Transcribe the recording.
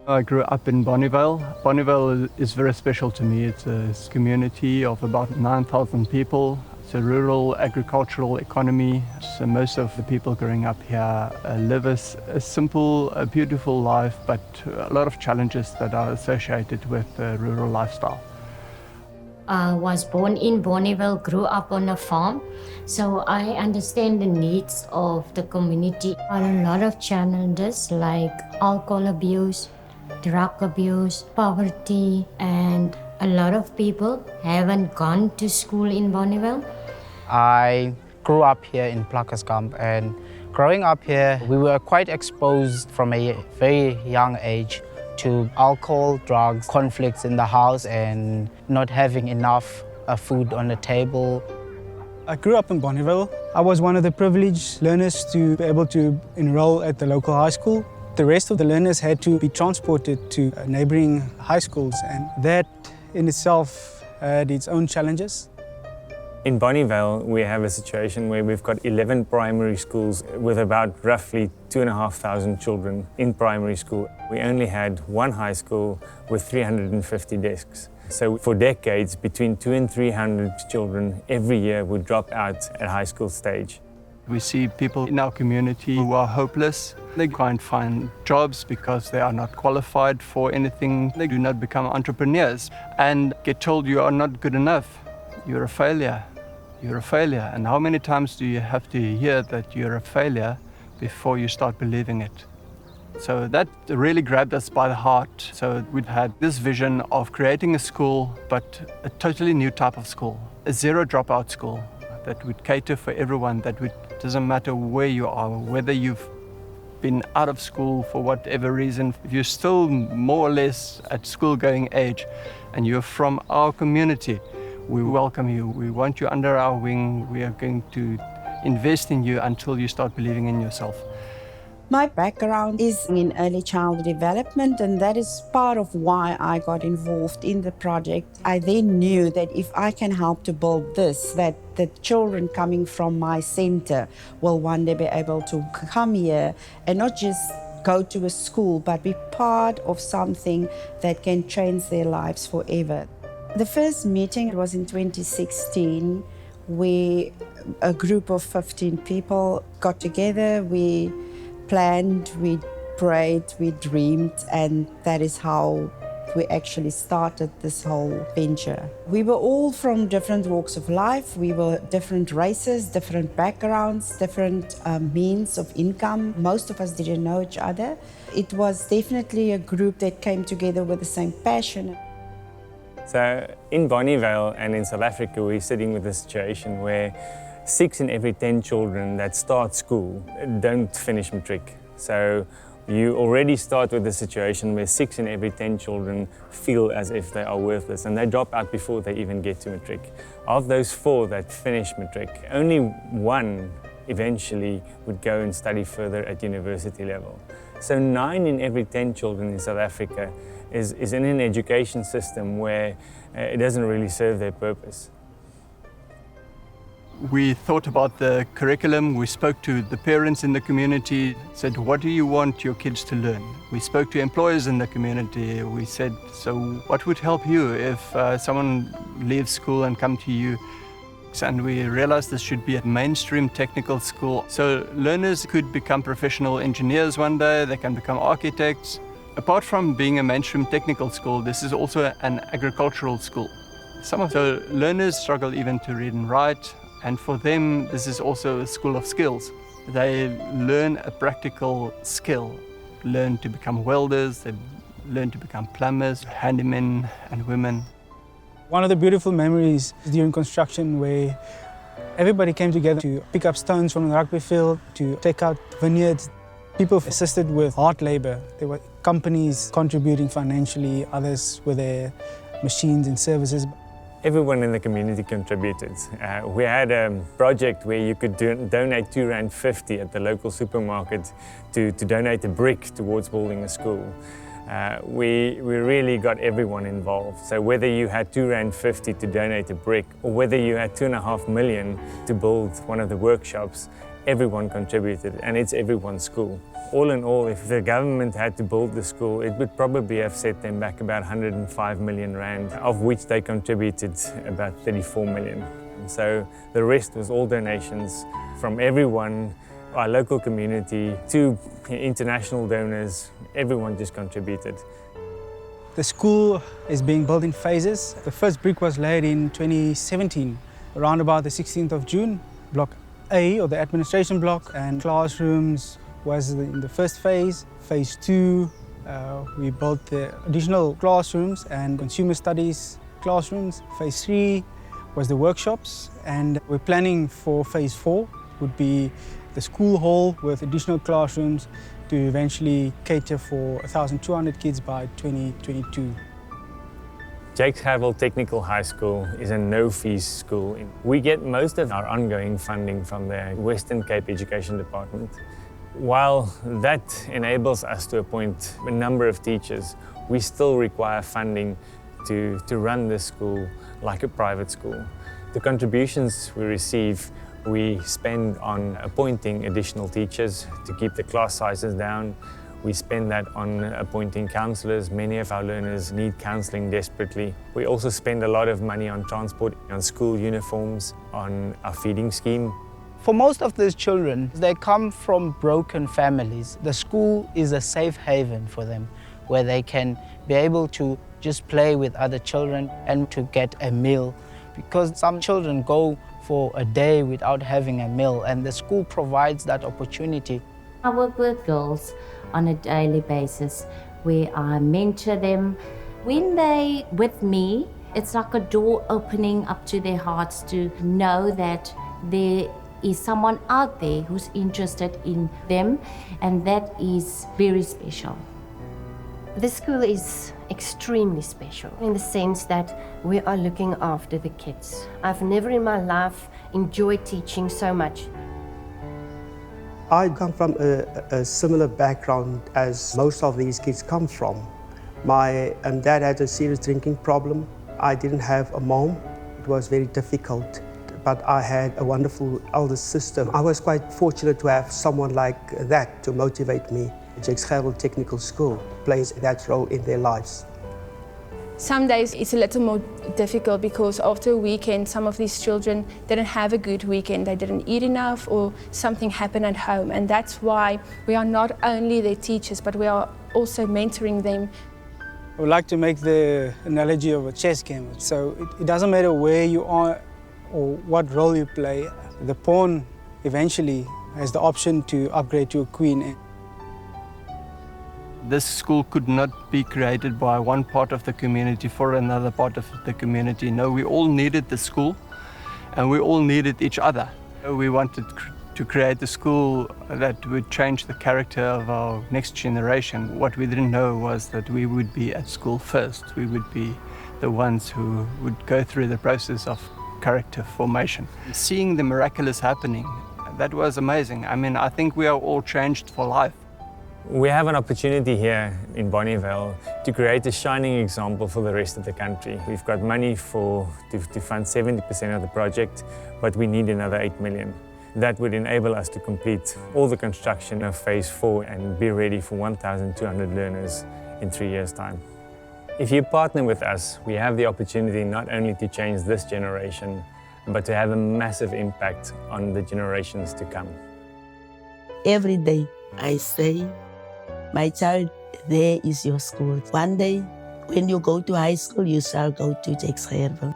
I grew up in Bonneville. Bonneville is very special to me. It's a community of about 9,000 people. It's a rural agricultural economy. So most of the people growing up here live a simple, a beautiful life, but a lot of challenges that are associated with the rural lifestyle. I was born in Bonneville, grew up on a farm, so I understand the needs of the community. There are a lot of challenges like alcohol abuse, drug abuse, poverty, and a lot of people haven't gone to school in Bonneville. I grew up here in Plakkerskamp, and growing up here, we were quite exposed from a very young age to alcohol, drugs, conflicts in the house, and not having enough food on the table. I grew up in Bonneville. I was one of the privileged learners to be able to enroll at the local high school. The rest of the learners had to be transported to neighboring high schools, and that in itself had its own challenges. In Bonneville, we have a situation where we've got 11 primary schools with about roughly 2,500 children in primary school. We only had one high school with 350 desks. So for decades, between 200 and 300 children every year would drop out at high school stage. We see people in our community who are hopeless. They can't find jobs because they are not qualified for anything. They do not become entrepreneurs and get told you are not good enough. You're a failure. You're a failure. And how many times do you have to hear that you're a failure before you start believing it? So that really grabbed us by the heart. So we'd had this vision of creating a school, but a totally new type of school, a zero dropout school that would cater for everyone, doesn't matter where you are, whether you've been out of school for whatever reason, if you're still more or less at school-going age and you're from our community, we welcome you. We want you under our wing. We are going to invest in you until you start believing in yourself. My background is in early childhood development, and that is part of why I got involved in the project. I then knew that if I can help to build this, that the children coming from my center will one day be able to come here and not just go to a school, but be part of something that can change their lives forever. The first meeting was in 2016, where a group of 15 people got together. We planned, we prayed, we dreamed, and that is how we actually started this whole venture. We were all from different walks of life. We were different races, different backgrounds, different means of income. Most of us didn't know each other. It was definitely a group that came together with the same passion. So in Bonneville and in South Africa, we're sitting with a situation where 6 in every 10 children that start school don't finish matric. So you already start with a situation where 6 in every 10 children feel as if they are worthless and they drop out before they even get to matric. Of those 4 that finish matric, only 1 eventually would go and study further at university level. So 9 in every 10 children in South Africa is in an education system where it doesn't really serve their purpose. We thought about the curriculum, we spoke to the parents in the community, said, what do you want your kids to learn? We spoke to employers in the community, we said, so what would help you if someone leaves school and come to you? And we realized this should be a mainstream technical school. So learners could become professional engineers one day, they can become architects. Apart from being a mainstream technical school, this is also an agricultural school. Some of the learners struggle even to read and write, and for them, this is also a school of skills. They learn a practical skill, learn to become welders, they learn to become plumbers, handymen and women. One of the beautiful memories during construction where everybody came together to pick up stones from the rugby field, to take out vineyards. People assisted with hard labor. There were companies contributing financially, others with their machines and services. Everyone in the community contributed. We had a project where you could donate R2.50 at the local supermarket to donate a brick towards building a school. We really got everyone involved. So whether you had R2.50 to donate a brick or whether you had 2.5 million to build one of the workshops, everyone contributed, and it's everyone's school. All in all, if the government had to build the school, it would probably have set them back about 105 million rand, of which they contributed about 34 million. So the rest was all donations from everyone, our local community to international donors. Everyone just contributed. The school is being built in phases. The first brick was laid in 2017, around about the 16th of June. Block A, or the administration block, and classrooms was in the first phase. Phase 2, we built the additional classrooms and consumer studies classrooms. Phase 3 was the workshops, and we're planning for phase 4, would be the school hall with additional classrooms to eventually cater for 1,200 kids by 2022. Jakes Gerwel Technical High School is a no-fees school. We get most of our ongoing funding from the Western Cape Education Department. While that enables us to appoint a number of teachers, we still require funding to run this school like a private school. The contributions we receive, we spend on appointing additional teachers to keep the class sizes down. We spend that on appointing counsellors. Many of our learners need counselling desperately. We also spend a lot of money on transport, on school uniforms, on our feeding scheme. For most of these children, they come from broken families. The school is a safe haven for them, where they can be able to just play with other children and to get a meal. Because some children go for a day without having a meal, and the school provides that opportunity. I work with girls on a daily basis where I mentor them. When they with me, it's like a door opening up to their hearts to know that there is someone out there who's interested in them, and that is very special. This school is extremely special in the sense that we are looking after the kids. I've never in my life enjoyed teaching so much. I come from a similar background as most of these kids come from. My dad had a serious drinking problem. I didn't have a mom. It was very difficult, but I had a wonderful elder sister. I was quite fortunate to have someone like that to motivate me. Jakes Gerwel Technical School plays that role in their lives. Some days it's a little more difficult because after a weekend, some of these children didn't have a good weekend. They didn't eat enough or something happened at home. And that's why we are not only their teachers, but we are also mentoring them. I would like to make the analogy of a chess game. So it doesn't matter where you are or what role you play. The pawn eventually has the option to upgrade to a queen. This school could not be created by one part of the community for another part of the community. No, we all needed the school and we all needed each other. We wanted to create a school that would change the character of our next generation. What we didn't know was that we would be at school first. We would be the ones who would go through the process of character formation. Seeing the miraculous happening, that was amazing. I mean, I think we are all changed for life. We have an opportunity here in Bonnievale to create a shining example for the rest of the country. We've got money to fund 70% of the project, but we need another 8 million. That would enable us to complete all the construction of phase 4 and be ready for 1,200 learners in 3 years' time. If you partner with us, we have the opportunity not only to change this generation, but to have a massive impact on the generations to come. Every day I say, my child, there is your school. One day, when you go to high school, you shall go to Jakes Gerwel.